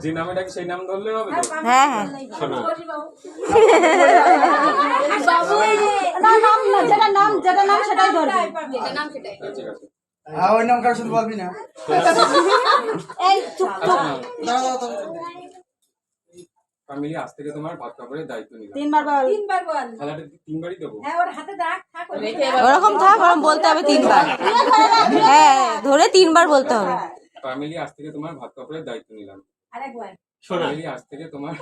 যে নামে ডাকি সেই নাম ধরলে হবে। হ্যাঁ হ্যাঁ যেটা নাম সেটাই ধরবি। ঠিক আছে ওই নাম কার শুধু বলবি না। এই চুপ চুপ। ফ্যামিলি আজ থেকে তোমার ভাত কাপড়ের দায়িত্ব নিলাম। তিনবার বল। খালাটা তিনবারই দেবো। ওরকম থাক, ওরকম বলতে হবে তিনবার। হ্যাঁ ধরে তিনবার বলতে হবে। ফ্যামিলি আজ থেকে তোমার ভাত কাপড়ের দায়িত্ব নিলাম। ফ্যামিলি আজ থেকে তোমার